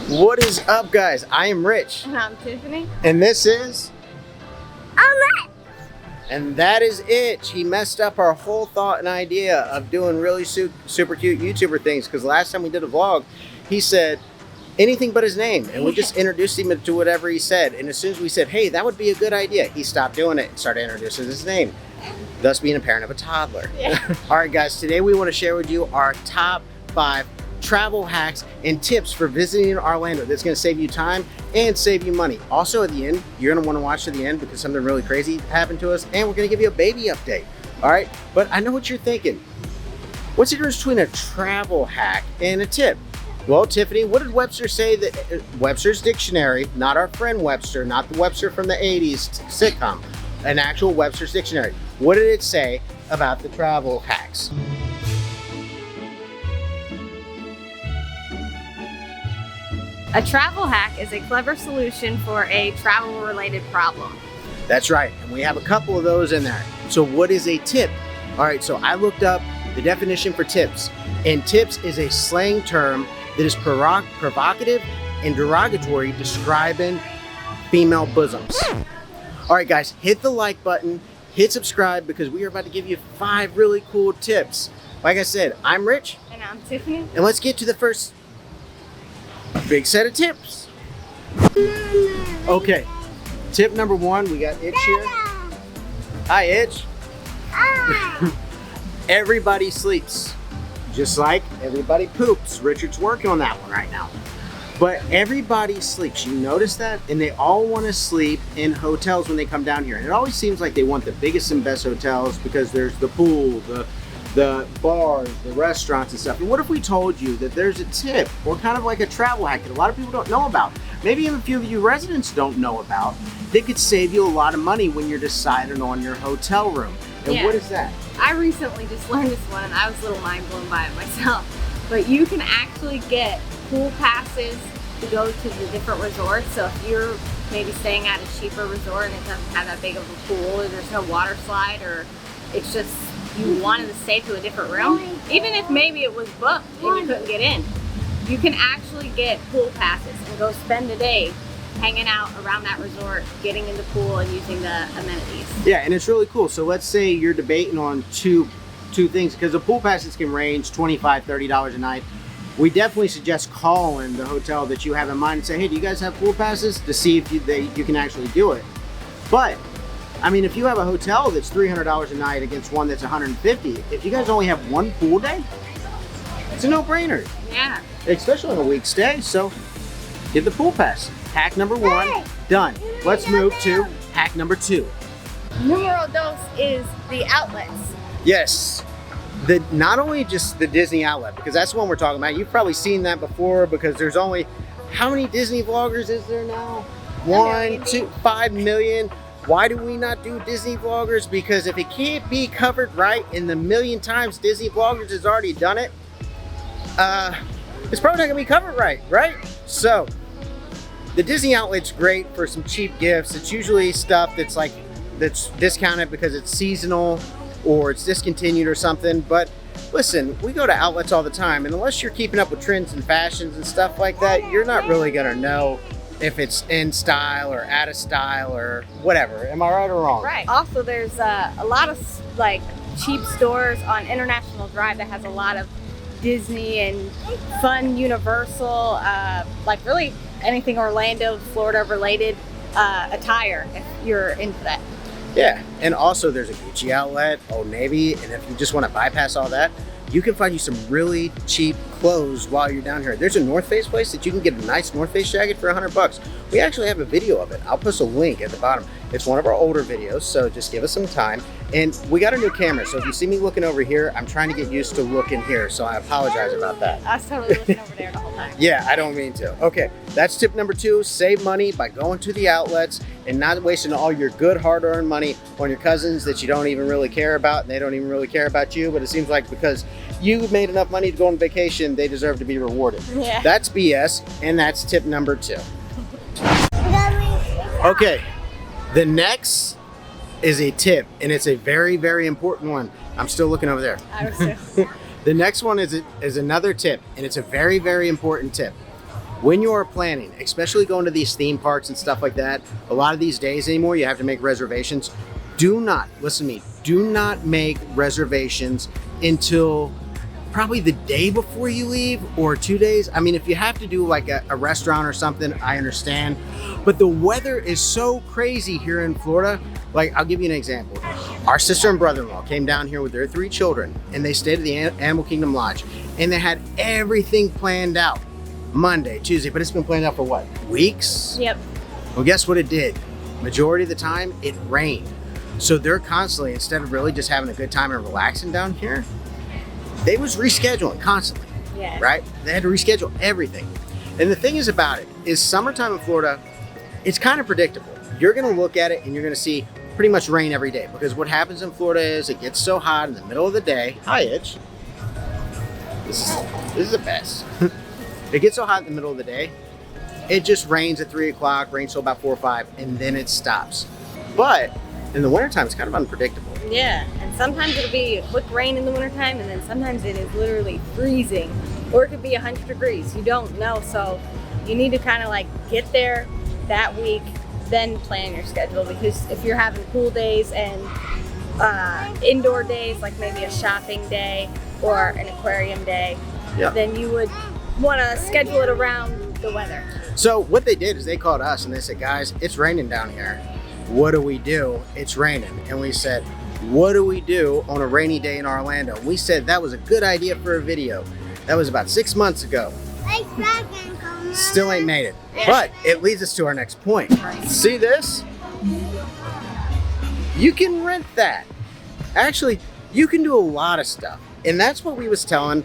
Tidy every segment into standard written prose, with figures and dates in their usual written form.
What is up, guys? I am Rich. And I'm Tiffany. And this is... I'm Rich. And that is Itch. He messed up our whole thought and idea of doing really super cute YouTuber things, because last time we did a vlog, he said anything but his name, and we just introduced him to whatever he said. And as soon as we said, hey, that would be a good idea, he stopped doing it and started introducing his name, thus being a parent of a toddler. Yeah. All right, guys, today we want to share with you our top 5 travel hacks and tips for visiting Orlando that's going to save you time and save you money. Also, at the end, you're going to want to watch to the end because something really crazy happened to us, and we're going to give you a baby update. All right, but I know what you're thinking. What's the difference between a travel hack and a tip? Well, Tiffany, what did Webster say? That Webster's dictionary, not our friend Webster, not the Webster from the 80s sitcom, an actual Webster's dictionary. What did it say about the travel hacks? A travel hack is a clever solution for a travel-related problem. That's right, and we have a couple of those in there. So what is a tip? All right, so I looked up the definition for tips, and tips is a slang term that is provocative and derogatory describing female bosoms. All right, guys, hit the like button, hit subscribe, because we are about to give you 5 really cool tips. Like I said, I'm Rich. And I'm Tiffany. And let's get to the first big set of tips. Okay, tip number 1, we got Itch here. Hi, Itch. Everybody sleeps, just like everybody poops. Richard's working on that one right now. But everybody sleeps, you notice that? And they all want to sleep in hotels when they come down here. And it always seems like they want the biggest and best hotels because there's the pool, the bars, the restaurants and stuff. And what if we told you that there's a tip or kind of like a travel hack that a lot of people don't know about, maybe even a few of you residents don't know about, that could save you a lot of money when you're deciding on your hotel room? And Yeah. what is that? I recently just learned this one and I was a little mind blown by it myself. But you can actually get pool passes to go to the different resorts. So if you're maybe staying at a cheaper resort and it doesn't have that big of a pool, or there's no water slide, or it's just you wanted to stay to a different room, even if maybe it was booked and you couldn't get in, you can actually get pool passes and go spend a day hanging out around that resort, getting in the pool and using the amenities. Yeah, and it's really cool. So let's say you're debating on two things, because the pool passes can range $25, $30 a night. We definitely suggest calling the hotel that you have in mind and say, hey, do you guys have pool passes, to see if you can actually do it. But I mean, if you have a hotel that's $300 a night against one that's $150, if you guys only have one pool day, it's a no-brainer. Yeah. Especially on a week stay. So get the pool pass. Hack number 1, done. Let's move to hack number 2. Numero dos is the outlets. Yes. Not only just the Disney outlet, because that's the one we're talking about. You've probably seen that before, because there's only, how many Disney vloggers is there now? 1, 2, 5 million. Why do we not do Disney vloggers? Because if it can't be covered right in the million times Disney vloggers has already done it, it's probably not gonna be covered right? So the Disney outlet's great for some cheap gifts. It's usually stuff that's discounted because it's seasonal or it's discontinued or something. But listen, we go to outlets all the time, and unless you're keeping up with trends and fashions and stuff like that, you're not really gonna know if it's in style or out of style or whatever. Am I right or wrong? Right. Also, there's a lot of like cheap stores on International Drive that has a lot of Disney and fun Universal, like really anything Orlando, Florida related attire if you're into that. Yeah, and also there's a Gucci outlet, Old Navy, and if you just want to bypass all that, you can find you some really cheap clothes while you're down here. There's a North Face place that you can get a nice North Face jacket for $100. We actually have a video of it. I'll post a link at the bottom. It's one of our older videos, so just give us some time. And we got a new camera, so if you see me looking over here, I'm trying to get used to looking here, so I apologize about that. I was totally looking over there the whole time. Yeah, I don't mean to. Okay, that's tip number 2. Save money by going to the outlets and not wasting all your good hard-earned money on your cousins that you don't even really care about, and they don't even really care about you, but it seems like because you made enough money to go on vacation, they deserve to be rewarded. Yeah. That's BS, and that's tip number 2. Okay, the next is a tip, and it's a very, very important one. I'm still looking over there. I was so The next one is another tip, and it's a very, very important tip. when you are planning, especially going to these theme parks and stuff like that, a lot of these days anymore, you have to make reservations. Do not, listen to me, do not make reservations until probably the day before you leave or 2 days. I mean, if you have to do like a restaurant or something, I understand. But the weather is so crazy here in Florida. Like, I'll give you an example. Our sister and brother-in-law came down here with their 3 children, and they stayed at the Animal Kingdom Lodge, and they had everything planned out. Monday, Tuesday, but it's been planned out for what? Weeks? Yep. Well, guess what it did? Majority of the time, it rained. So they're constantly, instead of really just having a good time and relaxing down here, they was rescheduling constantly. Yeah. Right? They had to reschedule everything. And the thing is about it is summertime in Florida, it's kind of predictable. You're going to look at it and you're going to see pretty much rain every day, because what happens in Florida is it gets so hot in the middle of the day. Hi, Itch. This is the best. It gets so hot in the middle of the day, it just rains at 3 o'clock, rains till about 4 or 5, and then it stops. But in the wintertime, it's kind of unpredictable. Yeah, and sometimes it'll be a quick rain in the wintertime, and then sometimes it is literally freezing, or it could be 100 degrees. You don't know, so you need to kind of like get there that week, then plan your schedule, because if you're having pool days and indoor days, like maybe a shopping day or an aquarium day, then you would want to schedule it around the weather. So what they did is they called us and they said, guys, it's raining down here. What do we do? It's raining. And we said, what do we do on a rainy day in Orlando? We said that was a good idea for a video. That was about 6 months ago. Still ain't made it. But it leads us to our next point. See this? You can rent that. Actually, you can do a lot of stuff. And that's what we was telling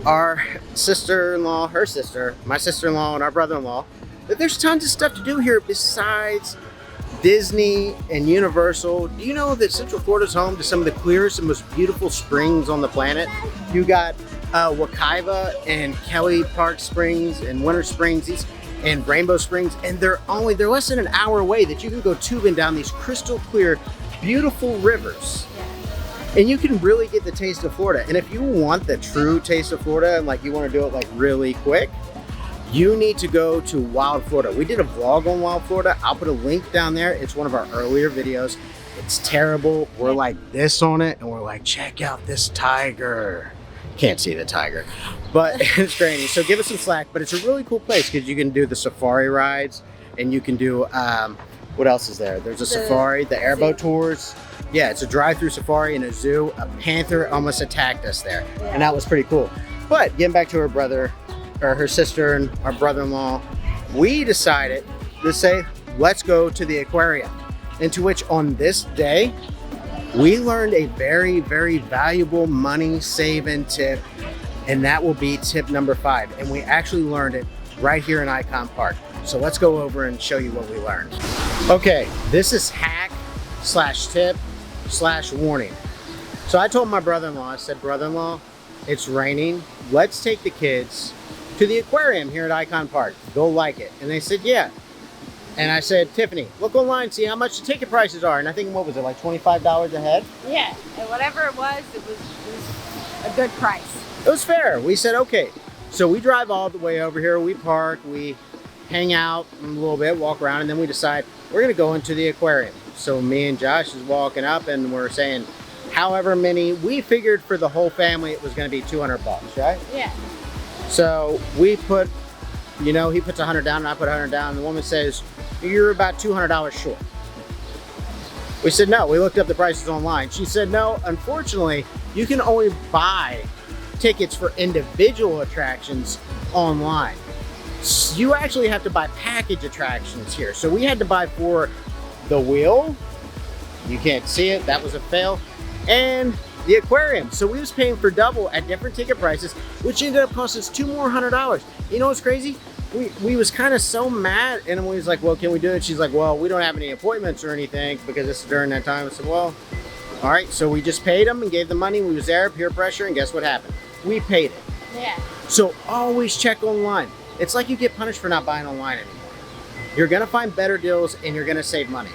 our sister-in-law, her sister, my sister-in-law, and our brother-in-law, that there's tons of stuff to do here besides Disney and Universal. Do you know that Central Florida's home to some of the clearest and most beautiful springs on the planet? You got Wekiva and Kelly Park Springs and Winter Springs and Rainbow Springs, and they're less than an hour away that you can go tubing down these crystal clear, beautiful rivers. And you can really get the taste of Florida. And if you want the true taste of Florida and like you want to do it like really quick, you need to go to Wild Florida. We did a vlog on Wild Florida. I'll put a link down there. It's one of our earlier videos. It's terrible. We're like this on it and we're like, check out this tiger. Can't see the tiger, but it's draining. So give us some slack, but it's a really cool place because you can do the safari rides and you can do, what else is there? There's a safari, the airboat tours. Yeah, it's a drive-through safari and a zoo. A panther almost attacked us there, and that was pretty cool. But getting back to her brother, or her sister and our brother-in-law, we decided to say, let's go to the aquarium. And to which on this day, we learned a very, very valuable money-saving tip, and that will be tip number 5. And we actually learned it right here in Icon Park. So let's go over and show you what we learned. Okay, this is hack/tip/warning. So I told my brother-in-law, I said, brother-in-law, it's raining. Let's take the kids to the aquarium here at Icon Park. They'll like it. And they said, yeah. And I said, Tiffany, look online, see how much the ticket prices are. And I think, what was it, like $25 a head? Yeah, and whatever it was a good price. It was fair. We said, okay. So we drive all the way over here. We park, we hang out a little bit, walk around, and then we decide we're gonna go into the aquarium. So me and Josh is walking up and we're saying, however many, we figured for the whole family it was gonna be 200 bucks, right? Yeah. So we put, you know, he puts 100 down and I put 100 down, and the woman says, you're about $200 short. We said no, we looked up the prices online. She said no, unfortunately, you can only buy tickets for individual attractions online. You actually have to buy package attractions here. So we had to buy for the wheel, you can't see it, that was a fail, and the aquarium. So we was paying for double at different ticket prices, which ended up costing us $200. You know what's crazy? We was kind of so mad, and we was like, well, can we do it? She's like, well, we don't have any appointments or anything because this is during that time. I said, well, all right. So we just paid them and gave the money. We was there, peer pressure, and guess what happened? We paid it. Yeah. So always check online. It's like you get punished for not buying online anymore. You're gonna find better deals and you're gonna save money.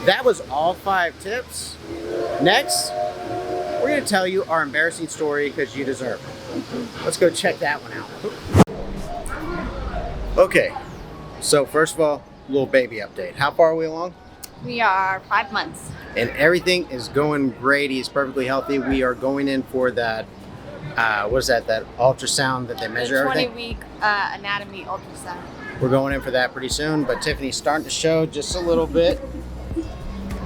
That was all 5 tips. Next, we're gonna tell you our embarrassing story because you deserve it. Let's go check that one out. Okay, so first of all, little baby update. How far are we along? We are 5 months. And everything is going great. He's perfectly healthy. We are going in for that, what is that ultrasound that they measure The everything? 20-week anatomy ultrasound. We're going in for that pretty soon, but Tiffany's starting to show just a little bit.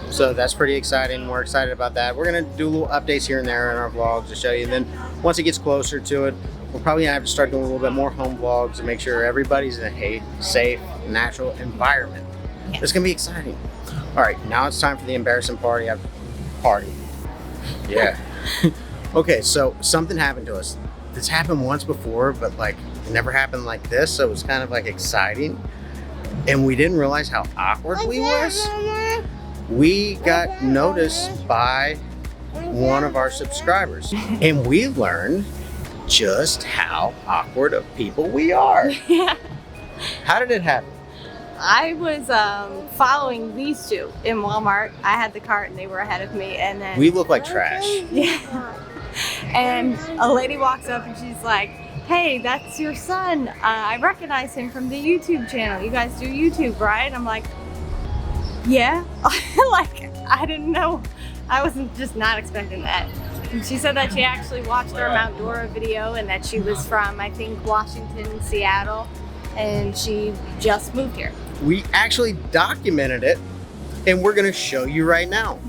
So that's pretty exciting. We're excited about that. We're gonna do little updates here and there in our vlogs to show you. And then once it gets closer to it, we're probably gonna have to start doing a little bit more home vlogs to make sure everybody's in a safe, natural environment. Yes. It's gonna be exciting. All right, now it's time for the embarrassing party. Yeah. Okay, so something happened to us. This happened once before, but like it never happened like this. So it was kind of like exciting. And we didn't realize how awkward we was. We got noticed by one of our subscribers. And we learned just how awkward of people we are. Yeah. How did it happen? I was following these two in Walmart. I had the cart and they were ahead of me, and then We look like trash. yeah. And a lady walks up and she's like, "Hey, that's your son. I recognize him from the YouTube channel. You guys do YouTube, right?" And I'm like, "Yeah." Like, I didn't know. I wasn't just not expecting that. And she said that she actually watched our Mount Dora video and that she was from, I think, Washington, Seattle, and she just moved here. We actually documented it, and we're gonna show you right now.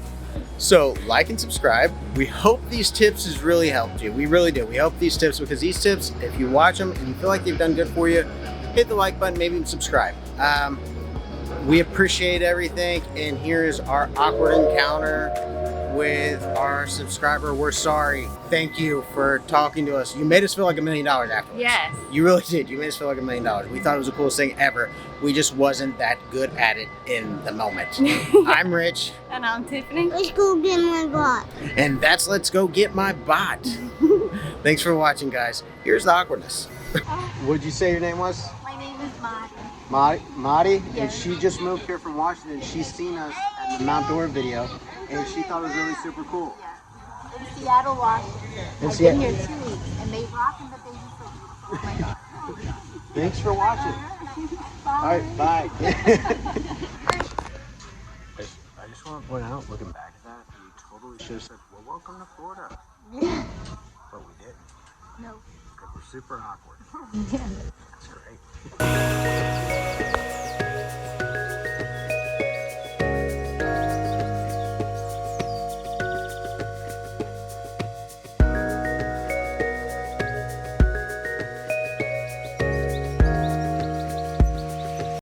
So like and subscribe. We hope these tips has really helped you. We really do. We hope these tips, because these tips, if you watch them and you feel like they've done good for you, hit the like button, maybe even subscribe. We appreciate everything, and here is our awkward encounter with our subscriber. We're sorry. Thank you for talking to us. You made us feel like $1 million afterwards. Yes. You really did. You made us feel like $1 million. We thought it was the coolest thing ever. We just wasn't that good at it in the moment. I'm Rich. And I'm Tiffany. Let's go get my bot. And that's Let's Go Get My Bot. Thanks for watching, guys. Here's the awkwardness. What'd you say your name was? My name is Mari. Madi? And Yes. she just moved here from Washington. She's seen us at the Mount Dora video, and she thought it was really super cool. In Seattle, Washington. In I've Seattle. been here 2 weeks, and they rock and the baby's so beautiful. Oh my God. Thanks for watching. All right, bye. I just want to point out, looking back at that, we totally should have said, well, welcome to Florida. But we didn't. No. Because we're super awkward. Yeah. That's great.